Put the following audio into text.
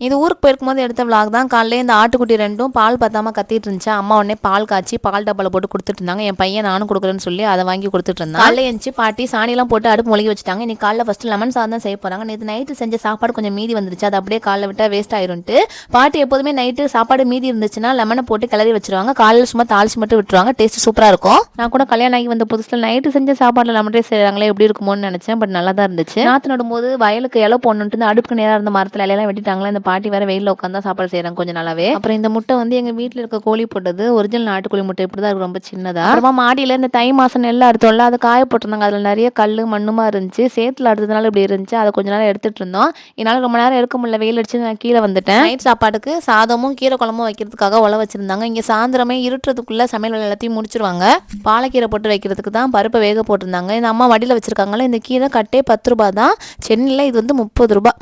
இது ஊருக்கு போயிருக்கும்போது எடுத்த விளாக் தான். காலையில் இந்த ஆட்டுக்குட்டி ரெண்டும் பால் பத்தாமல் கத்திட்டு இருந்துச்சு. அம்மா உடனே பால் காய்ச்சி பால் டப்பாவில் போட்டு கொடுத்துட்டு இருந்தாங்க. என் பையன் நானும் கொடுக்குறேன்னு சொல்லி அதை வாங்கி கொடுத்துட்டு இருந்தான். காலையில் எழுந்துச்சு பாட்டி சாணியெல்லாம் போட்டு அடுப்பு மொழிகி வச்சுட்டாங்க. இன்னைக்கு காலையில் ஃபஸ்ட்டு லெமன் சாதம் தான் செய்ய போகிறாங்க. நேற்று நைட்டு செஞ்ச சாப்பாடு கொஞ்சம் மீதி வந்துருச்சு. அது அப்படியே காலைல விட்டால் வேஸ்ட் ஆயிரும்ட்டு பாட்டி எப்போதுமே நைட்டு சாப்பாடு மீதி இருந்துச்சுன்னா லெமனை போட்டு கிளறி வச்சிருவாங்க. காலையில் சும்மா தாளிச்சு மட்டும் விட்டுருவாங்க. டேஸ்ட் சூப்பராக இருக்கும். நான் கூட கல்யாணம் ஆகி வந்த புதுசில் நைட்டு செஞ்ச சாப்பாடில் லெமன் ரைஸ் செய்கிறாங்களே எப்படி இருக்குமோன்னு நினச்சேன். பட் நல்லா தான் இருந்துச்சு. நாற்று நடும்போது வயலுக்கு இலை போடணுன்ட்டு அடுப்புக்கு நேராக இருந்த மரத்தில் இலையெல்லாம் வெட்டிட்டாங்களே. இந்த பாட்டி வேற வெயிலில் உட்காந்து தான் சாப்பாடு செய்கிறாங்க கொஞ்சம் நாளாவே. அப்புறம் இந்த முட்டை வந்து எங்கள் வீட்டில் இருக்க கோழி போட்டது. ஒரிஜினல் நாட்டுக்கோழி முட்டை இப்படி தான் ரொம்ப சின்னதாக. அப்புறமா மாடியில் இந்த தை மாதம் நெல் அறுத்தோம்ல அதை காய போட்டிருந்தாங்க. அதில் நிறைய கல் மண்ணுமா இருந்துச்சு. சேத்துல அடுத்ததுனால இப்படி இருந்துச்சு. அதை கொஞ்ச நேரம் எடுத்துட்டு இருந்தோம். என்னால் ரொம்ப நேரம் எடுக்க முடியல, வெயில் அடிச்சு நான் கீழே வந்துட்டேன். நைட் சாப்பாட்டுக்கு சாதமும் கீரை குழம்பும் வைக்கிறதுக்காக உழ வச்சிருந்தாங்க. இங்கே சாயந்தரமே இருட்டுறதுக்குள்ள சமையல் வேலை எல்லாத்தையும் முடிச்சிருவாங்க. பாலக்கீரை போட்டு வைக்கிறதுக்கு தான் பருப்பை வேக போட்டிருந்தாங்க. இந்த அம்மா வடியில் வச்சிருக்காங்களே இந்த கீரை கட்டே 10 ரூபா தான். சென்னையில் இது வந்து 30 ரூபா.